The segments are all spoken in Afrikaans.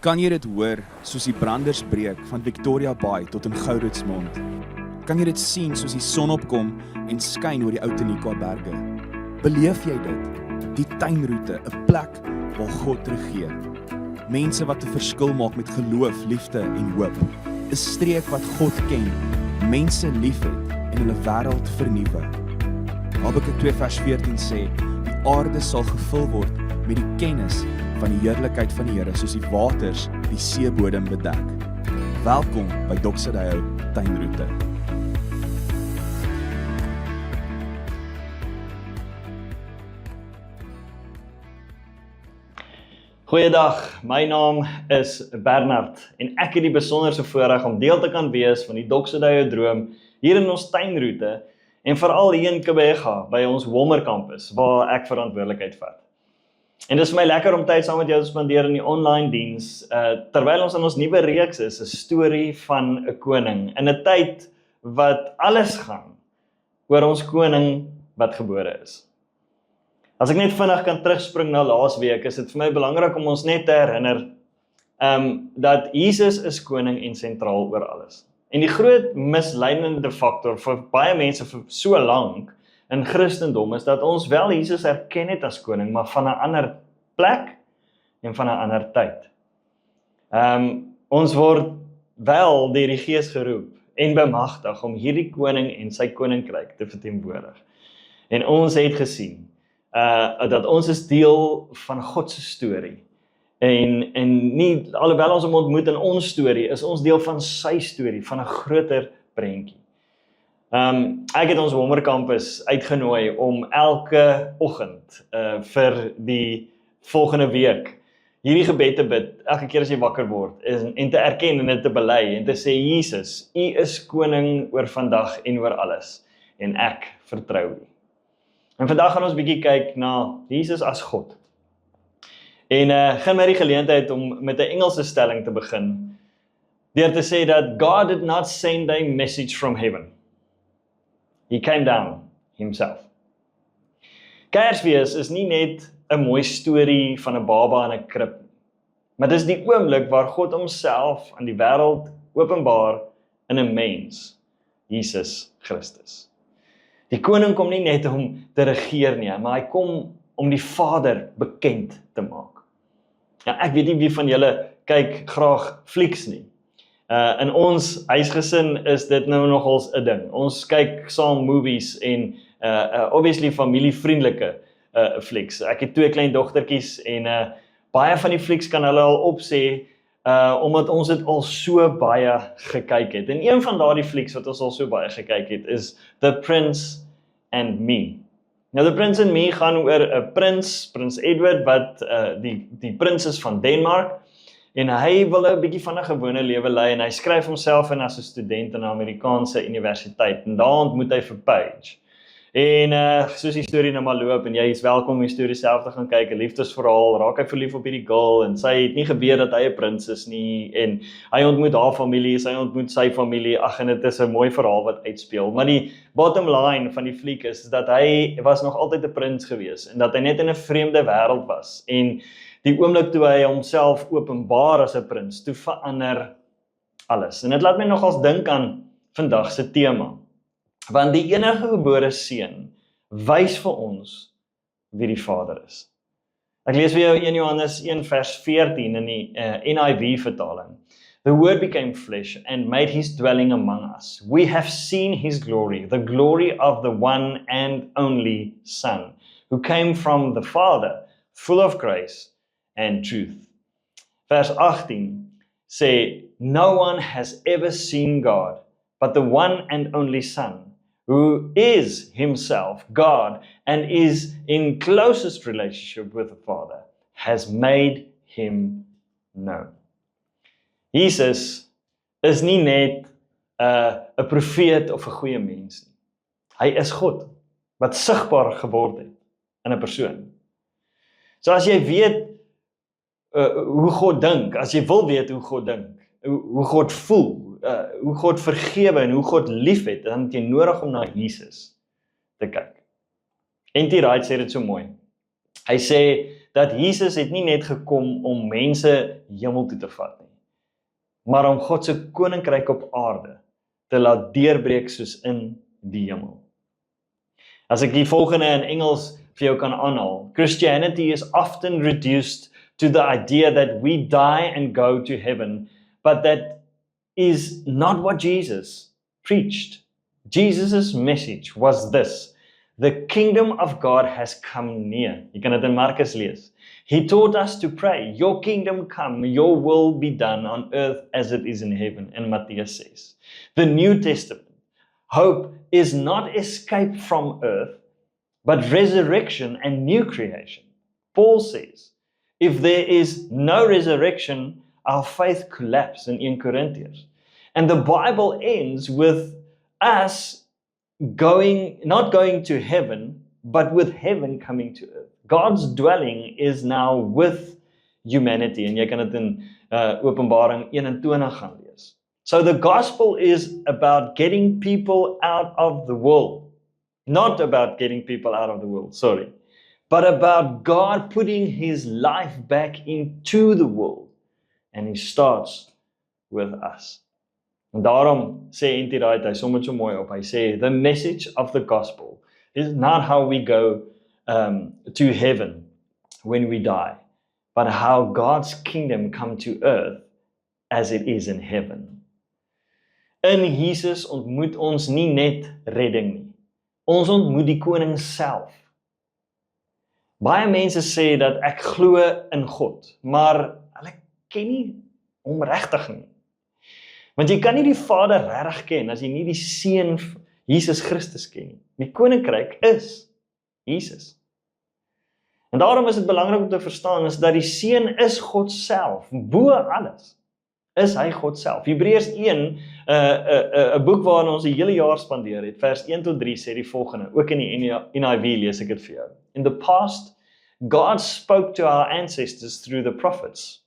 Kan jy dit hoor, soos die branders breek van Victoria Bay tot in Gouritsmond? Kan jy dit sien soos die son opkom en skyn oor die Outeniqua berge? Beleef jy dit? Die tuinroete, 'n plek waar God regeer. Mense wat 'n verskil maak met geloof, liefde en hoop. 'n Streek wat God ken, mense liefhet en hulle wêreld vernuwe. Habakuk 2 vers 14 sê, die aarde sal gevul word met die kennis van die heerlikheid van die Here, soos die waters die seebodem bedek. Welkom by Doxadeo Tuinroete. Goeiedag, my naam is Bernard en ek het die besonderse voorreg om deel te kan wees van die Doxadeo droom hier in ons tuinroete en veral hier in Kebega by ons Wommer kampus waar ek verantwoordelikheid vat. En dit is vir my lekker om tyd saam met jou te spandeer in die online diens, terwyl ons in ons nuwe reeks is, 'n storie van 'n koning, in 'n tyd wat alles gaan oor ons koning wat gebore is. As ek net vinnig kan terugspring na laasweek, is dit vir my belangrik om ons net te herinner dat Jesus is koning en sentraal oor alles. En die groot misleidende faktor vir baie mense vir so lank in Christendom is dat ons wel Jesus erken het as koning, maar van 'n ander plek en van 'n ander tyd. Ons word wel deur die Gees geroep en bemagtig om hierdie koning en sy koninkryk te verteenwoordig. En ons het gesien dat ons is deel van God se storie. En nie, alhoewel ons hom ontmoet in ons storie, is ons deel van sy storie, van 'n groter prentjie. Ek het ons Wommer kampus uitgenooi om elke oggend vir die volgende week hierdie gebed te bid, elke keer as jy wakker word, en te erken en dit te bely, en te sê, Jesus, U is koning oor vandag en oor alles, en ek vertrou U. En vandag gaan ons bietjie kyk na Jesus as God. En gaan my die geleentheid om met 'n Engelse stelling te begin, deur te sê dat God did not send a message from heaven. He came down himself. Kersfees is nie net 'n mooi storie van 'n baba in 'n krib, maar dis die oomblik waar God homself aan die wêreld openbaar in 'n mens, Jesus Christus. Die koning kom nie net om te regeer nie, maar hy kom om die Vader bekend te maak. Ja, ek weet nie wie van julle kyk graag flieks nie. In ons huisgesin is dit nou nogals 'n ding. Ons kyk saam movies en obviously familievriendelike flieks. Ek het 2 klein dogtertjies en baie van die flieks kan hulle al opsê omdat ons dit al so baie gekyk het. En een van daardie flieks wat ons al so baie gekyk het is The Prince and Me. Nou, The Prince and Me gaan oor 'n prins Edward, wat die prins is van Denemark, en hy wil 'n bietjie van 'n gewone lewe lei, en hy skryf homself in as 'n student in 'n Amerikaanse universiteit, en daar ontmoet hy vir Paige. En soos die storie nou maar loop, en jy is welkom om die storie self te gaan kyk, 'n liefdesverhaal, raak hy verlief op hierdie girl, en sy het nie geweet dat hy 'n prins is nie, en hy ontmoet haar familie, sy ontmoet sy familie, en dit is 'n mooi verhaal wat uitspeel. Maar die bottom line van die fliek is dat hy was nog altyd 'n prins gewees, en dat hy net in 'n vreemde wêreld was, en die oomblik toe hy homself openbaar as 'n prins, toe verander alles. En dit laat my nogals dink aan vandag se tema. Want die enige gebore seun wys vir ons wie die Vader is. Ek lees vir jou 1 Johannes 1 vers 14 in die NIV vertaling. The Word became flesh and made his dwelling among us. We have seen his glory, the glory of the one and only Son, who came from the Father, full of grace and truth. Vers 18 sê, no one has ever seen God, but the one and only Son, who is himself God and is in closest relationship with the Father, has made him known. Jesus is nie net 'n profeet of 'n goeie mens nie. Hy is God wat sigbaar geword het in 'n persoon. So as jy weet hoe God dink, as jy wil weet hoe God dink, hoe God voel, hoe God vergewe en hoe God liefhet, dan het jy nodig om na Jesus te kyk. N.T. Wright sê dit so mooi. Hy sê, dat Jesus het nie net gekom om mense hemel toe te vat nie, maar om God se koninkryk op aarde te laat deurbreek soos in die hemel. As ek die volgende in Engels vir jou kan aanhaal, Christianity is often reduced to the idea that we die and go to heaven, but that is not what Jesus preached. Jesus' message was this: the kingdom of God has come near. Jy kan dit in Markus lees. He taught us to pray, your kingdom come, your will be done on earth as it is in heaven, and Matthias says. The New Testament hope is not escape from earth, but resurrection and new creation. Paul says, if there is no resurrection, our faith collapses in 1 Corinthians. And the Bible ends with us not going to heaven, but with heaven coming to earth. God's dwelling is now with humanity. En jy kan dit in Openbaring 21 gaan lees. So the gospel is about getting people out of the world. Not about getting people out of the world, sorry. But about God putting His life back into the world. And He starts with us. En daarom sê N.T. Wright, hy som dit so mooi op, hy sê, the message of the gospel is not how we go to heaven when we die, but how God's kingdom come to earth as it is in heaven. In Jesus ontmoet ons nie net redding nie. Ons ontmoet die koning self. Baie mense sê dat ek glo in God, maar hulle ken nie hom regtig nie. Want jy kan nie die Vader regtig ken as jy nie die Seun Jesus Christus ken nie. Die koninkryk is Jesus. En daarom is dit belangrik om te verstaan is dat die Seun is God self, bo alles. Is hy God self. Hebreërs 1, 'n boek waarin ons die hele jaar spandeer het, vers 1 tot 3 sê die volgende, ook in die NIV lees ek dit vir jou. In the past, God spoke to our ancestors through the prophets.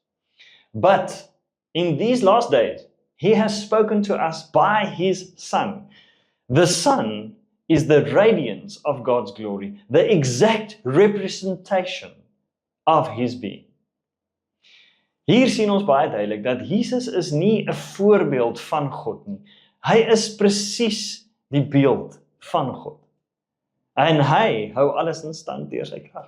But in these last days, He has spoken to us by His Son. The Son is the radiance of God's glory, the exact representation of His being. Hier sien ons baie duidelik dat Jesus is nie 'n voorbeeld van God nie. Hy is presies die beeld van God. En hy hou alles in stand deur sy krag.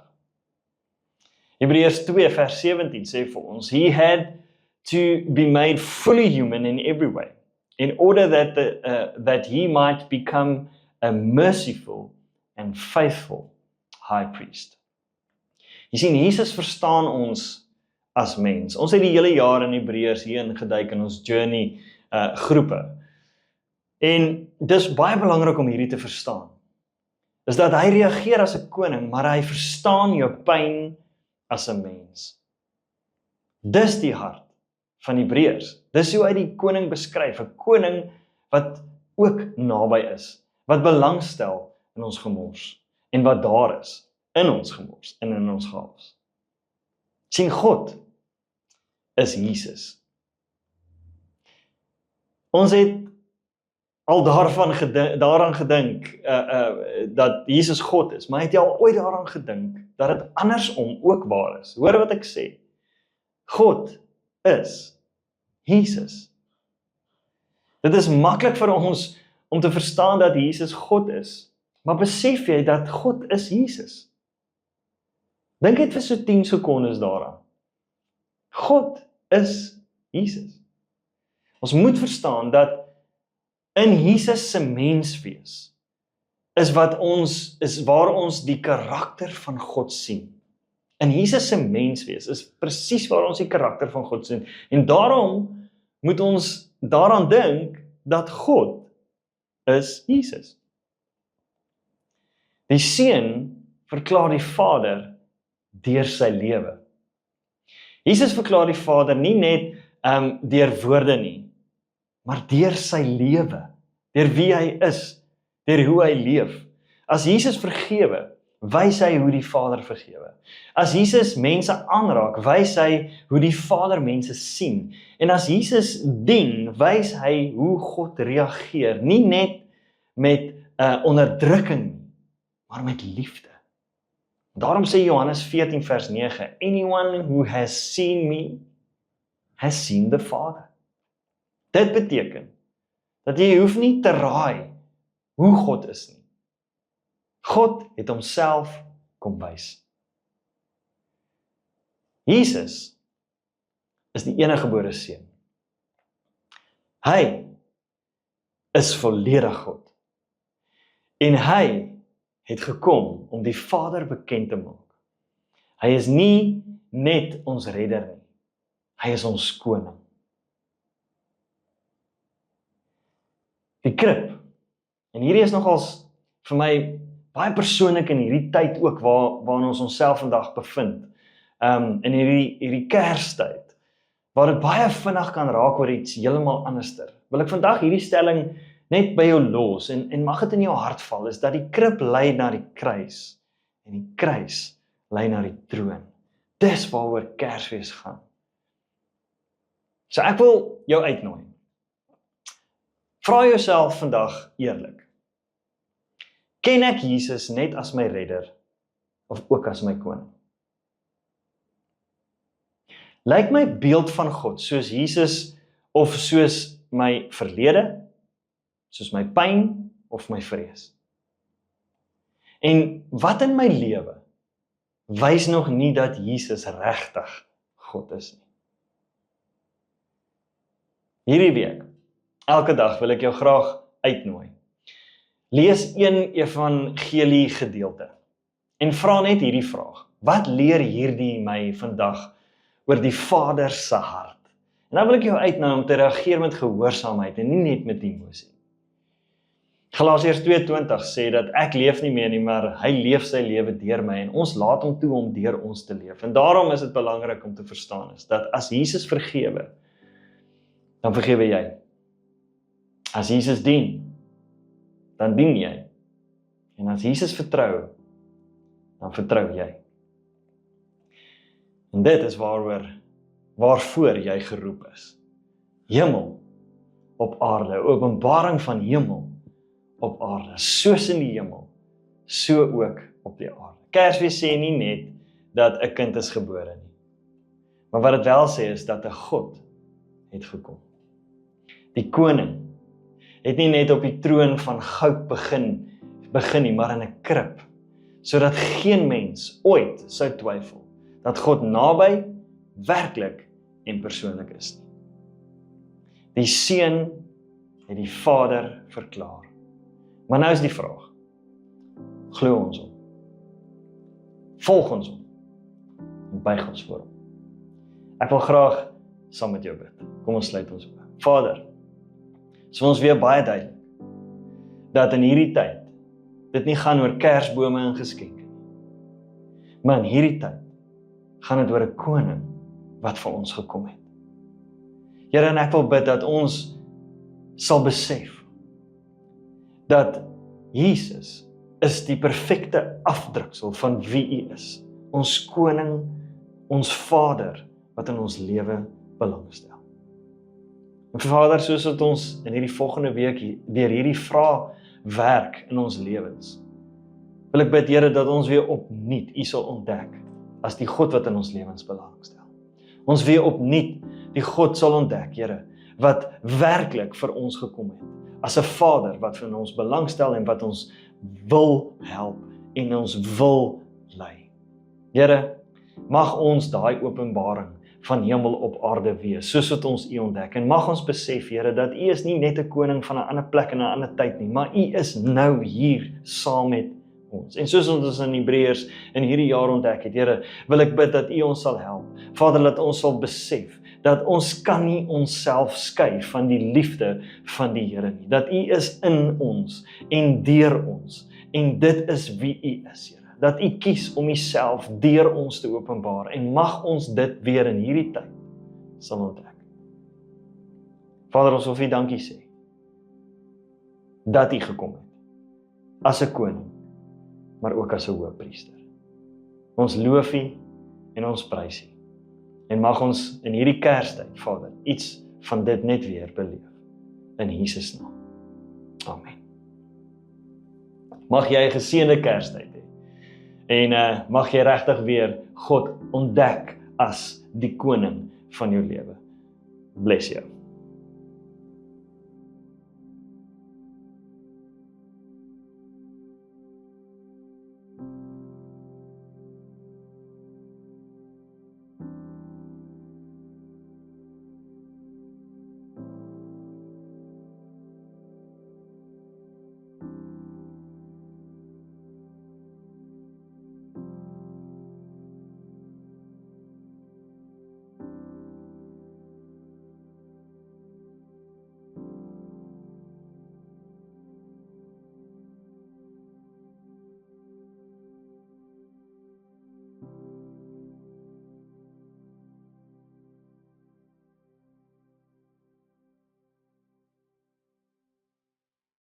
Hebreërs 2 vers 17 sê vir ons, He had to be made fully human in every way, in order that He might become a merciful and faithful high priest. Jy sien, Jesus verstaan ons as mens. Ons het die hele jaar in Hebreërs hierin geduik in ons journey groepe. En dis baie belangrik om hierdie te verstaan. Is dat hy reageer as 'n koning, maar hy verstaan jou pyn as 'n mens. Dis die hart van Hebreërs. Dis hoe hy die koning beskryf, 'n koning wat ook naby is, wat belangstel in ons gemors, en wat daar is, in ons gemors, en in ons chaos. Sien, God is Jesus. Ons het al daaraan gedink, dat Jesus God is, maar het jy al ooit daaraan gedink, dat het andersom ook waar is? Hoor wat ek sê, God is Jesus. Dit is maklik vir ons om te verstaan dat Jesus God is, maar besef jy dat God is Jesus? Dink net vir so 10 sekondes daaraan. God is Jesus. Ons moet verstaan dat in Jesus se menswees is waar ons die karakter van God sien. In Jesus se menswees is presies waar ons die karakter van God sien. En daarom moet ons daaraan dink dat God is Jesus. Die Seun verklaar die Vader deur sy lewe. Jesus verklaar die Vader nie net deur woorde nie, maar deur sy lewe, deur wie hy is, deur hoe hy leef. As Jesus vergewe, wys hy hoe die Vader vergewe. As Jesus mense aanraak, wys hy hoe die Vader mense sien. En as Jesus dien, wys hy hoe God reageer, nie net met onderdrukking, maar met liefde. Daarom sê Johannes 14 vers 9, anyone who has seen me, has seen the Father. Dit beteken, dat jy hoef nie te raai hoe God is nie. God het homself kom wys. Jesus is die eniggebore seun. Hy is volledig God. En hy het gekom om die Vader bekend te maak. Hy is nie net ons redder nie. Hy is ons koning. Die krib, en hierdie is nogals vir my baie persoonlik in hierdie tyd ook waarin ons onsself vandag bevind, in hierdie Kerstyd, waar dit baie vinnig kan raak oor iets heeltemal anderster. Wil ek vandag hierdie stelling net by jou los, en mag dit in jou hart val, is dat die krib lei na die kruis, en die kruis lei na die troon. Dis waaroor Kersfees gaan. So ek wil jou uitnooi. Vra jouself vandag eerlik. Ken ek Jesus net as my redder, of ook as my koning? Lyk my beeld van God soos Jesus, of soos my verlede, soos my pyn, of my vrees? En wat in my lewe wys nog nie dat Jesus regtig God is nie? Hierdie week, elke dag wil ek jou graag uitnooi. Lees een evangelie gedeelte en vra net hierdie vraag. Wat leer hierdie my vandag oor die Vader se hart? En dan wil ek jou uitnooi om te reageer met gehoorsaamheid en nie net met emosie. Galasiërs 2:20 sê dat ek leef nie meer nie, maar hy leef sy lewe deur my en ons laat hom toe om deur ons te leef. En daarom is dit belangrik om te verstaan is dat as Jesus vergewe, dan vergewe jy. As Jesus dien, dan dien jy. En as Jesus vertrou, dan vertrou jy. En dit is waarvoor jy geroep is. Hemel op aarde, openbaring van hemel op aarde, soos in die hemel, so ook op die aarde. Kersfees sê nie net dat 'n kind is gebore nie, maar wat dit wel sê is dat 'n God het gekom. Die koning het nie net op die troon van goud begin nie, maar in 'n krib, sodat geen mens ooit sou twyfel dat God naby, werklik en persoonlik is nie. Die Seun het die Vader verklaar. Maar nou is die vraag, glo ons hom? Volg ons hom? En buig ons voor hom? Ek wil graag saam met jou bid. Kom ons sluit ons oë. Vader, is vir ons weer baie duidelik, dat in hierdie tyd, dit nie gaan oor kersbome en geskenke nie, maar in hierdie tyd, gaan dit oor 'n koning, wat vir ons gekom het. Here, en ek wil bid dat ons sal besef, dat Jesus is die perfekte afdruksel van wie U is. Ons koning, ons Vader, wat in ons lewe belangstel. En Vader, soos wat ons in hierdie volgende week deur hierdie vrae werk in ons lewens, wil ek bid, Here, dat ons weer opnuut U sal ontdek as die God wat in ons lewens belangstel. Ons weer opnuut die God sal ontdek, Here, wat werklik vir ons gekom het, as 'n Vader wat vir ons belangstel en wat ons wil help en ons wil lei. Here, mag ons daai openbaring van hemel op aarde wees, soos wat ons U ontdek, en mag ons besef, Here, dat U is nie net 'n koning van 'n ander plek en 'n ander tyd nie, maar U is nou hier saam met ons. En soos ons in Hebreërs in hierdie jaar ontdek het, Here, wil ek bid dat U ons sal help. Vader, dat ons sal besef dat ons kan nie onsself skei van die liefde van die Here nie. Dat U is in ons en deur ons. En dit is wie U is, Here. Dat U kies om Uself deur ons te openbaar. En mag ons dit weer in hierdie tyd sal ontdek. Vader, ons wil vir U dankie sê dat U gekom het as 'n koning, maar ook as 'n hoëpriester. Ons loof U en ons prys U. En mag ons in hierdie Kerstyd, Vader, iets van dit net weer beleef. In Jesus naam. Amen. Mag jy 'n geseënde Kerstyd hê. En mag jy regtig weer God ontdek as die koning van jou lewe. Bless jou.